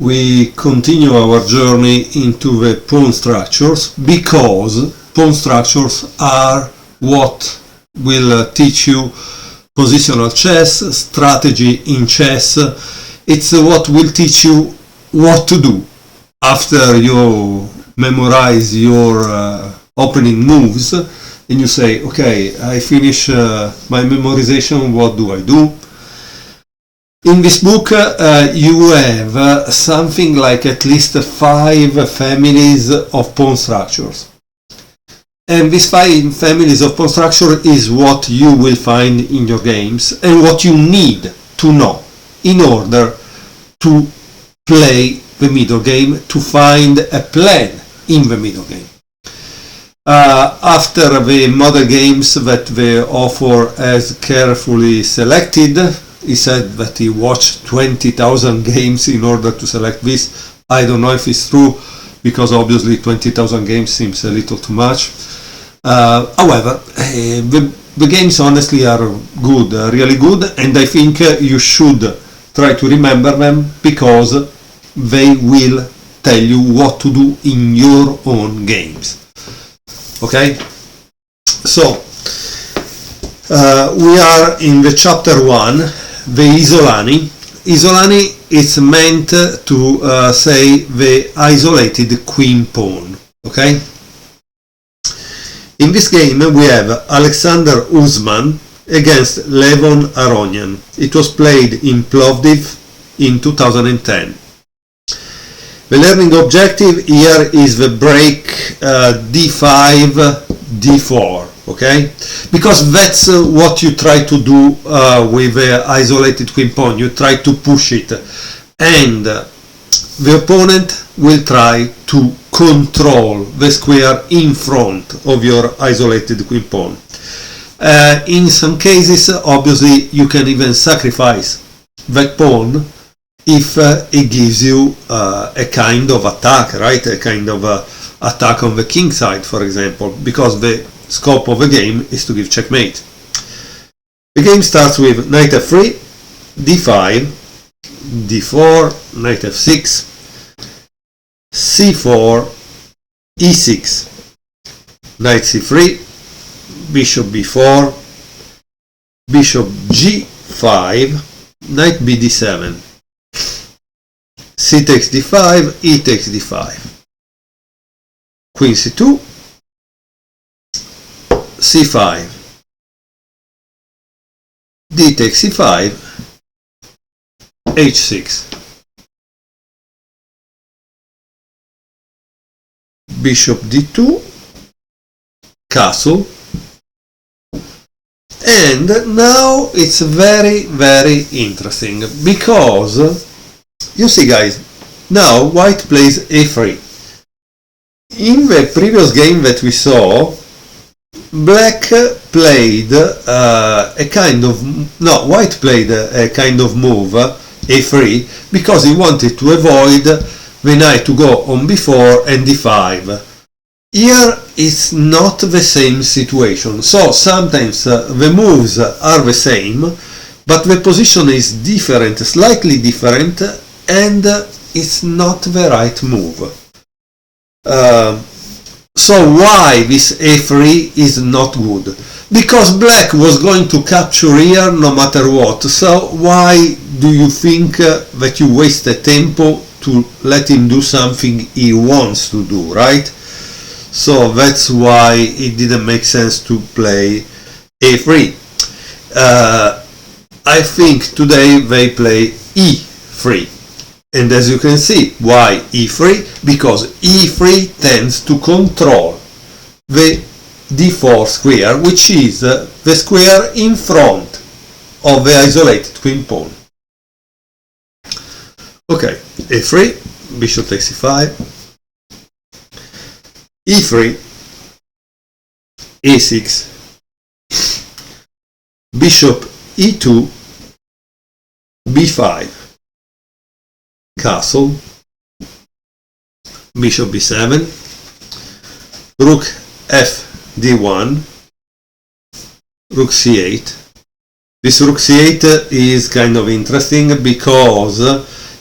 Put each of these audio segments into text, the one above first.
we continue our journey into the pawn structures, because pawn structures are what will teach you positional chess, strategy in chess. It's what will teach you what to do after you memorize your opening moves and you say, okay, I finish my memorization, what do I do? In this book you have something like at least 5 families of pawn structures. And these 5 families of pawn structure is what you will find in your games and what you need to know in order to play the middle game, to find a plan in the middle game. After the model games that the author has carefully selected, he said that he watched 20,000 games in order to select this. I don't know if it's true, because obviously 20,000 games seems a little too much. However, the games honestly are good, really good, and I think you should try to remember them, because they will tell you what to do in your own games. Okay? So, we are in the chapter 1, the Isolani. Isolani is meant to say the isolated queen pawn. Okay? In this game we have Alexander Usman against Levon Aronian. It was played in Plovdiv in 2010. The learning objective here is the break d5, d4, okay? Because that's what you try to do with the isolated queen pawn. You try to push it, and the opponent will try to control the square in front of your isolated queen pawn. In some cases, obviously, you can even sacrifice that pawn if it gives you a kind of attack, right? A kind of attack on the king side, for example, because the scope of the game is to give checkmate. The game starts with knight f3, d5, d4, knight f6, c4, e6, knight c3, bishop b4, bishop g5, knight bd7, c takes d5, e takes d5, queen c2, c5, d takes c5, h6, bishop d2, castle, and now it's very, very interesting, because you see, guys, now white plays a3. In the previous game that we saw, black played white played a kind of move, a3, because he wanted to avoid the knight to go on b4 and d5. Here it's not the same situation, so sometimes the moves are the same, but the position is different, slightly different, and it's not the right move. So why this a3 is not good? Because black was going to capture here no matter what, so why do you think that you waste the tempo to let him do something he wants to do, right? So that's why it didn't make sense to play a3. I think today they play e3. And as you can see, why e3? Because e3 tends to control the d4 square, which is the square in front of the isolated queen pawn. Okay, a3, bishop takes e5, e3, a6, bishop e2, b5, castle, bishop b7, rook f d1, rook c8. This rook c8 is kind of interesting because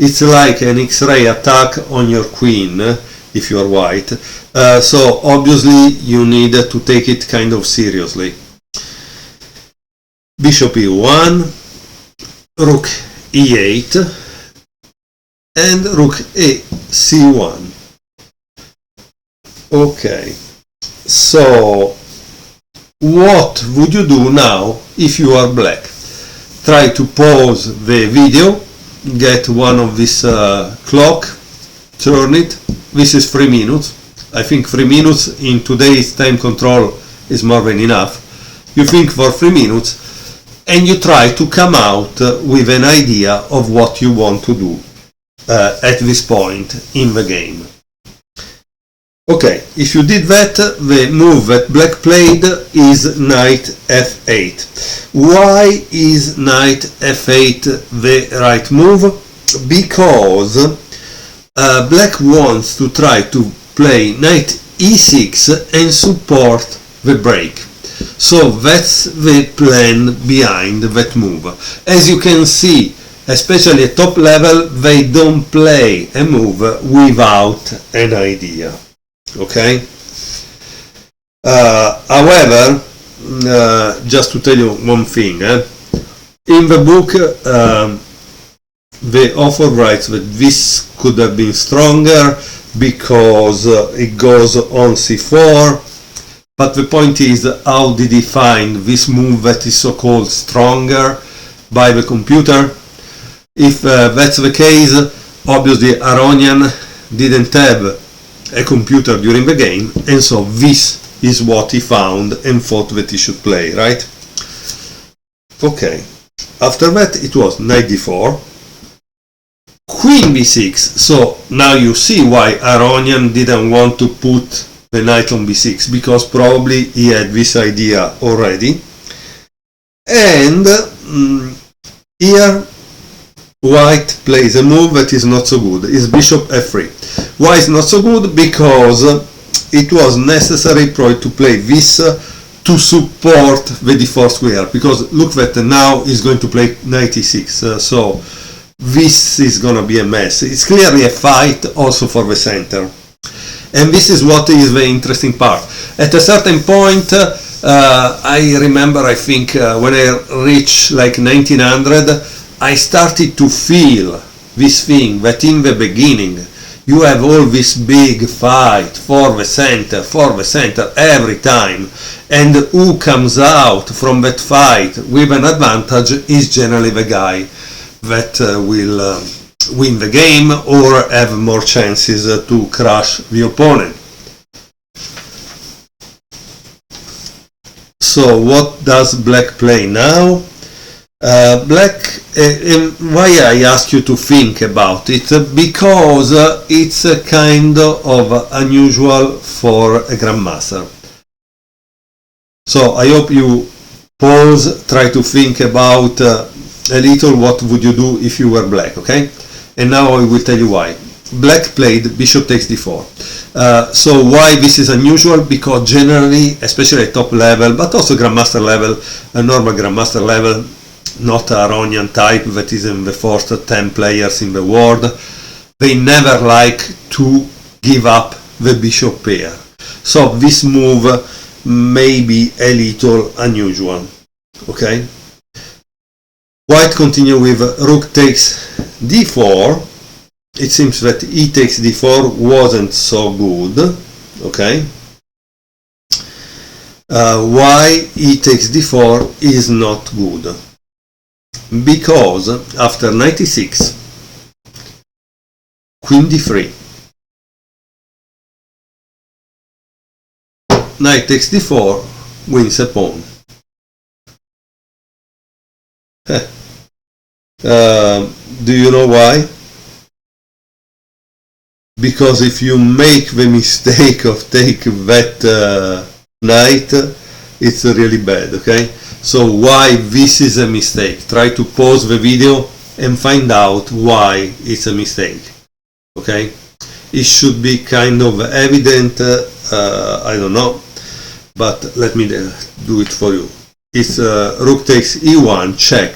It's like an X-ray attack on your queen if you are white. So obviously you need to take it kind of seriously. Bishop e1, rook e8, and rook c1. Okay, so what would you do now if you are black? Try to pause the video, get one of this clock, turn it. This is 3 minutes. I think 3 minutes in today's time control is more than enough. You think for 3 minutes and you try to come out with an idea of what you want to do at this point in the game. Okay, if you did that, the move that black played is knight f8. Why is knight f8 the right move? Because black wants to try to play knight e6 and support the break. So that's the plan behind that move. As you can see, especially at top level, they don't play a move without an idea. Okay? However, just to tell you one thing, in the book the author writes that this could have been stronger because it goes on c4, but the point is, how did he find this move that is so called stronger by the computer? If that's the case, obviously Aronian didn't have a computer during the game, and so this is what he found and thought that he should play, right? Okay, after that it was knight d4, queen b6. So now you see why Aronian didn't want to put the knight on b6, because probably he had this idea already. And here white plays a move that is not so good, is bishop f3. Why is not so good? Because it was necessary probably to play this to support the d4 square, because look that now is going to play knight e6, so this is gonna be a mess. It's clearly a fight also for the center, and this is what is the interesting part. At a certain point, I remember, I think when I reached like 1900, I started to feel this thing that in the beginning you have all this big fight for the center every time, and who comes out from that fight with an advantage is generally the guy that will win the game or have more chances to crush the opponent. So what does black play now? Black, why I ask you to think about it? Because it's a kind of unusual for a grandmaster. So I hope you pause, try to think about a little what would you do if you were black, okay? And now I will tell you why. Black played bishop takes d4. So why this is unusual? Because generally, especially at top level, but also grandmaster level, a normal grandmaster level, not Aronian type that is in the first 10 players in the world, they never like to give up the bishop pair. So this move may be a little unusual. Okay? White continue with rook takes d4. It seems that e takes d4 wasn't so good. Okay? Why e takes d4 is not good? Because after knight e6, queen d3, knight takes d4 wins a pawn. Do you know why? Because if you make the mistake of take that knight, it's really bad, okay? So why this is a mistake? Try to pause the video and find out why it's a mistake, okay? It should be kind of evident, I don't know, but let me do it for you. It's rook takes e1, check.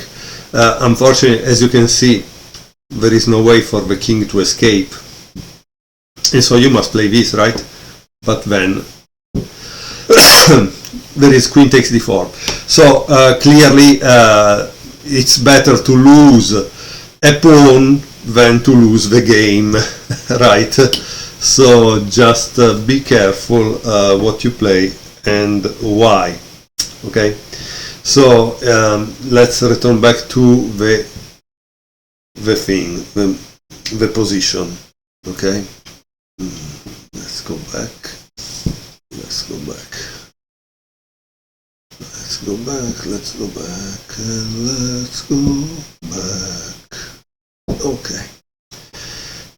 Unfortunately, as you can see, there is no way for the king to escape, and so you must play this, right? But then there is queen takes d4. So clearly it's better to lose a pawn than to lose the game, right? So just be careful what you play and why. Okay, so let's return back to the thing, the position. Okay, let's go back. Let's go back. Let's go back. Let's go back. And let's go back. Okay.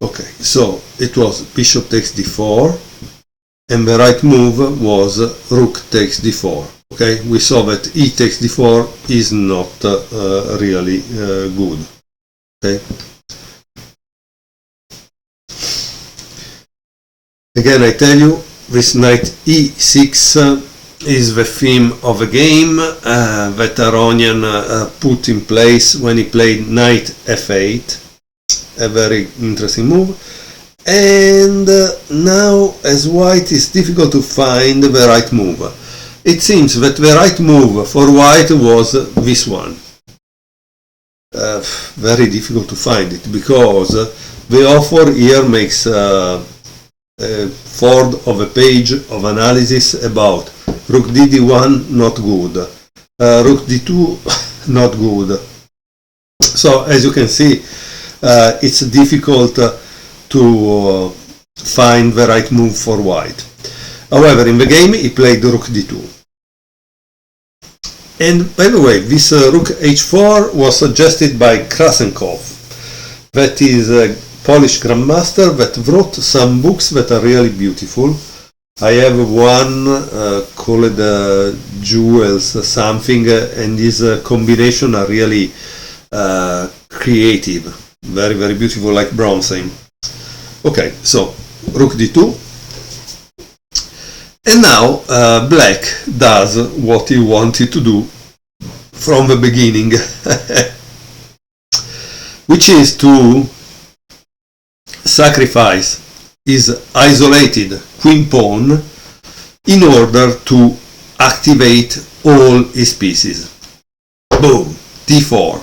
Okay. So it was bishop takes d4, and the right move was rook takes d4. Okay. We saw that e takes d4 is not really good. Okay. Again, I tell you, this knight e6 is the theme of the game that Aronian put in place when he played knight f8, a very interesting move. And now, as white, it's difficult to find the right move. It seems that the right move for white was this one. Very difficult to find it, because the author here makes a forward of a page of analysis about rook d1 not good, rook d2 not good. So as you can see, it's difficult to find the right move for white. However, in the game he played rook d2. And by the way, this rook h4 was suggested by Krasenkov, that is a Polish grandmaster that wrote some books that are really beautiful. I have one called Jewels something, and these combination are really creative, very, very beautiful, like Bronstein. Okay, so rook d2. And now black does what he wanted to do from the beginning, which is to sacrifice his isolated queen pawn in order to activate all his pieces. Boom, d4.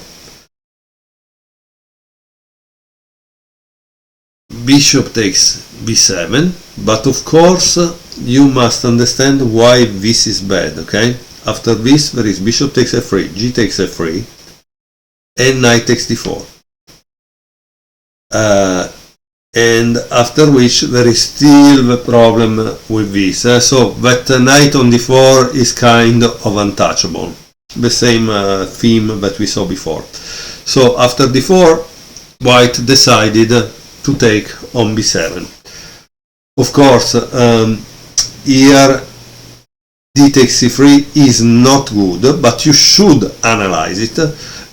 Bishop takes b7, but of course you must understand why this is bad, okay? After this there is bishop takes f3, g takes f3, and knight takes d4. And after which there is still the problem with this. So that knight on d4 is kind of untouchable. The same theme that we saw before. So after d4, white decided to take on b7. Of course, here d takes c3 is not good, but you should analyze it,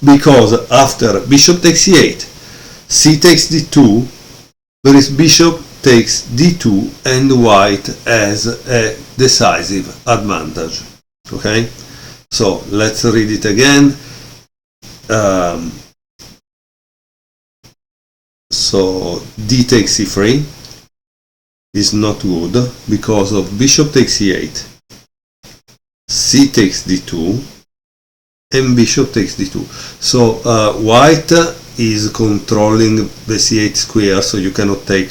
because after bishop takes c8, c takes d2, there is bishop takes d2, and white has a decisive advantage. Okay, so let's read it again. So d takes c3 is not good because of bishop takes c8, c takes d2, and bishop takes d2. So white is controlling the c8 square, so you cannot take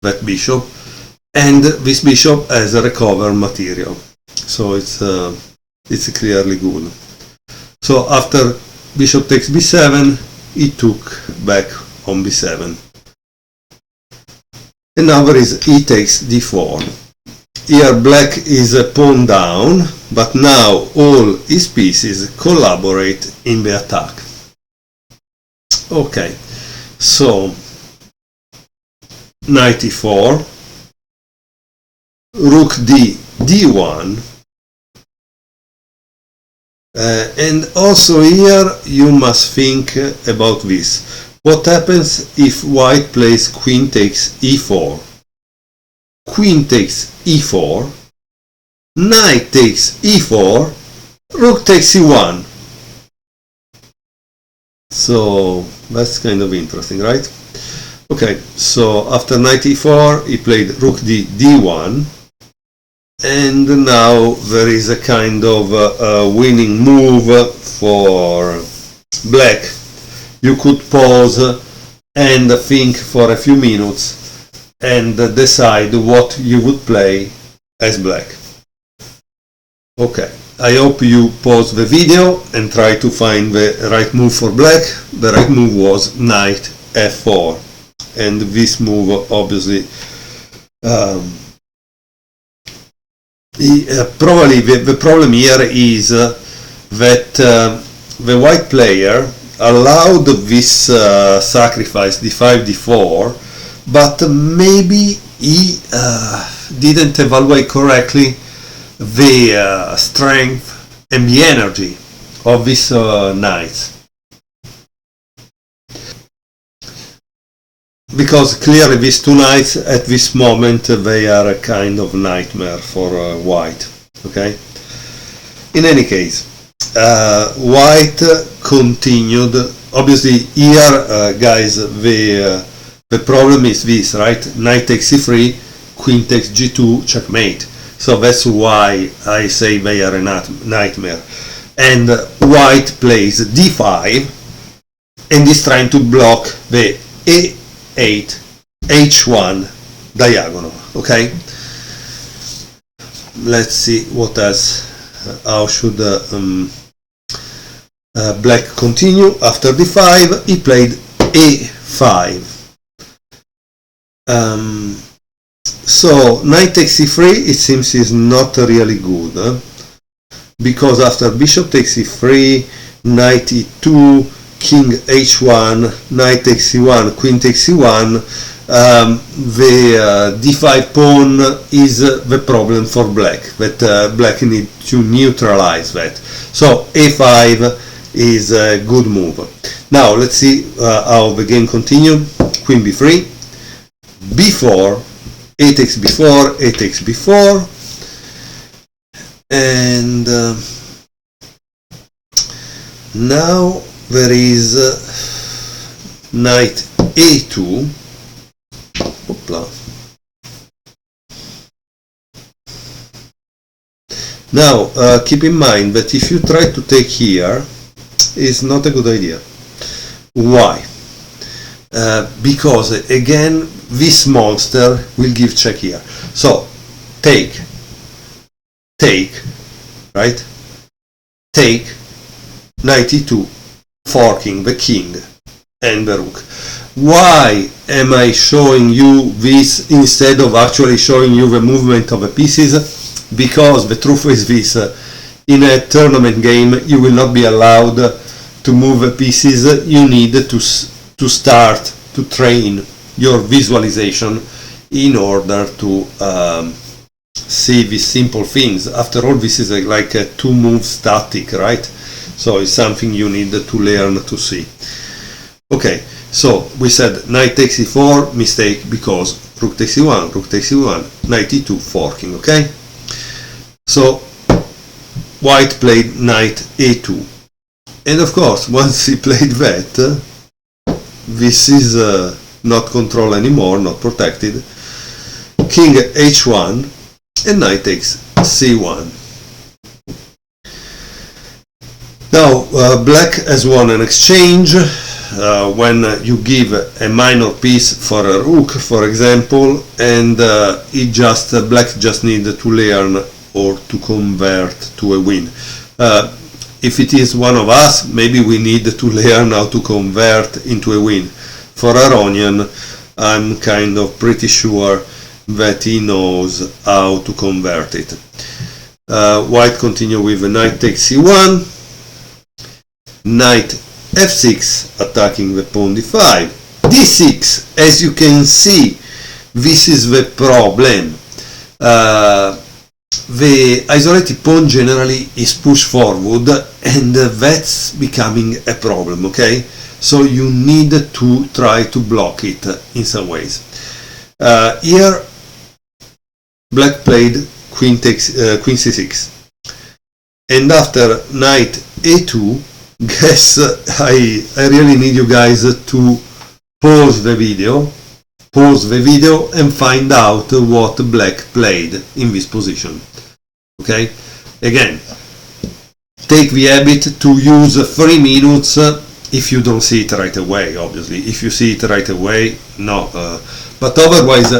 that bishop, and this bishop has a recover material, so it's clearly good. So after bishop takes b7, he took back on b7, and now there is e takes d4. Here black is a pawn down, but now all his pieces collaborate in the attack. Okay, so knight e4, rook d1, and also here you must think about this. What happens if white plays queen takes e4, queen takes e4, knight takes e4, rook takes e1? So that's kind of interesting, right? Okay, so after knight e4 he played rook d1, and now there is a kind of winning move for black. You could pause and think for a few minutes and decide what you would play as black. Okay, I hope you pause the video and try to find the right move for black. The right move was knight f4, and this move obviously probably the problem here is that the white player allowed this sacrifice d5 d4, but maybe he didn't evaluate correctly the strength and the energy of these knights, because clearly these two knights at this moment they are a kind of nightmare for white. Okay, in any case, white continued. Obviously here, guys, the problem is this, right? Knight takes c3, queen takes g2, checkmate. So that's why I say they are a nightmare. And white plays d5 and is trying to block the a8 h1 diagonal. Okay, let's see what else. How should black continue? After d5 he played a5. So knight takes c3, it seems, is not really good, because after bishop takes c3, knight e2, king h1, knight takes c1, queen takes c1, the d5 pawn is the problem for black, that black needs to neutralize that. So a5 is a good move. Now let's see how the game continued. Queen b3, b4, a takes b4, a takes b4, and now there is knight a2. Hoopla. Now keep in mind that if you try to take here, it's not a good idea. Why? Because again this monster will give check here. So take, right? Take, knight e2, forking the king and the rook. Why am I showing you this instead of actually showing you the movement of the pieces? Because the truth is this, in a tournament game you will not be allowed to move the pieces. You need to start to train your visualization in order to see these simple things. After all, this is like a two-move static, right? So it's something you need to learn to see. Okay, so we said knight takes e4, mistake, because rook takes e1, rook takes e1, knight e2, forking. Okay, so white played knight a2, and of course once he played that, this is not control anymore, not protected. King h1 and knight takes c1. Now black has won an exchange when you give a minor piece for a rook, for example, and black just needs to learn or to convert to a win. If it is one of us, maybe we need to learn how to convert into a win. For Aronian, I'm kind of pretty sure that he knows how to convert it. White continue with knight takes c1, knight f6, attacking the pawn d5, d6. As you can see, this is the problem. The isolated pawn generally is pushed forward, and that's becoming a problem. Okay, so you need to try to block it in some ways. Here black played queen c6, and after knight a2 guess I really need you guys to pause the video and find out what black played in this position. Okay, again, take the habit to use 3 minutes if you don't see it right away. Obviously, if you see it right away, no, but otherwise,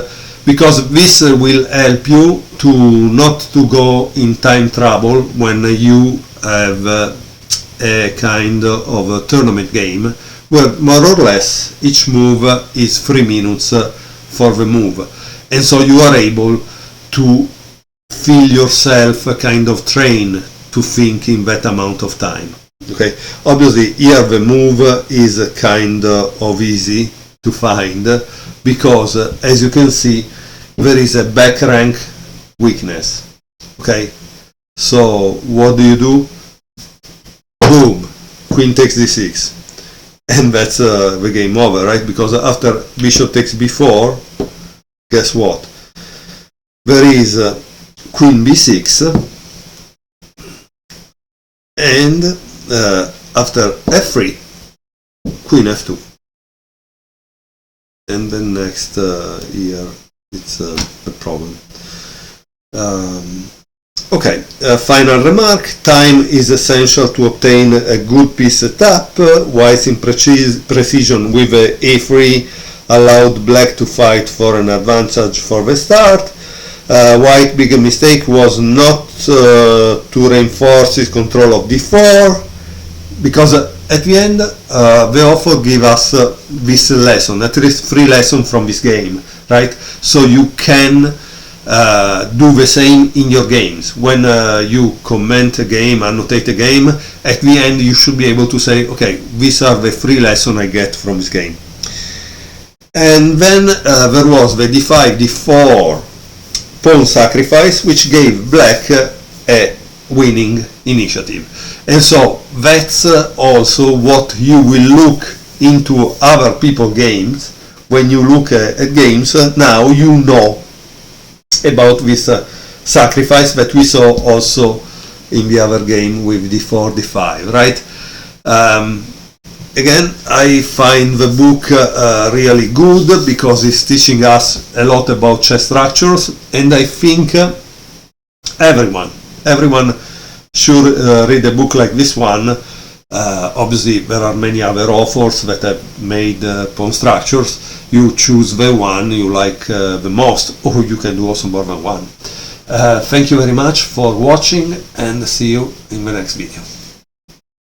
because this will help you to not to go in time trouble when you have a kind of a tournament game where more or less each move is 3 minutes for the move, and so you are able to feel yourself kind of train to think in that amount of time. Okay, obviously here the move is kind of easy to find because as you can see there is a back rank weakness. Okay, so what do? Boom, queen takes d6, and that's the game over, right? Because after bishop takes b4, guess what? There is queen b6, and after f3, queen f2, and then next here it's a problem. Okay, final remark. Time is essential to obtain a good piece setup. White's imprecision with a3 allowed black to fight for an advantage for the start. White's big mistake was not to reinforce his control of d4, because at the end the author gave us this lesson, at least 3 lessons from this game, right? So you can do the same in your games. When you comment a game, annotate a game, at the end you should be able to say, okay, these are the 3 lessons I get from this game. And then there was the d5, d4 pawn sacrifice, which gave black a winning initiative. And so that's also what you will look into other people's games. When you look at games, now you know about this sacrifice that we saw also in the other game with d4, d5, right? Again, I find the book really good because it's teaching us a lot about chess structures, and I think everyone should read a book like this one. Obviously, there are many other authors that have made pawn structures. You choose the one you like the most, or you can do also more than one. Thank you very much for watching, and see you in the next video.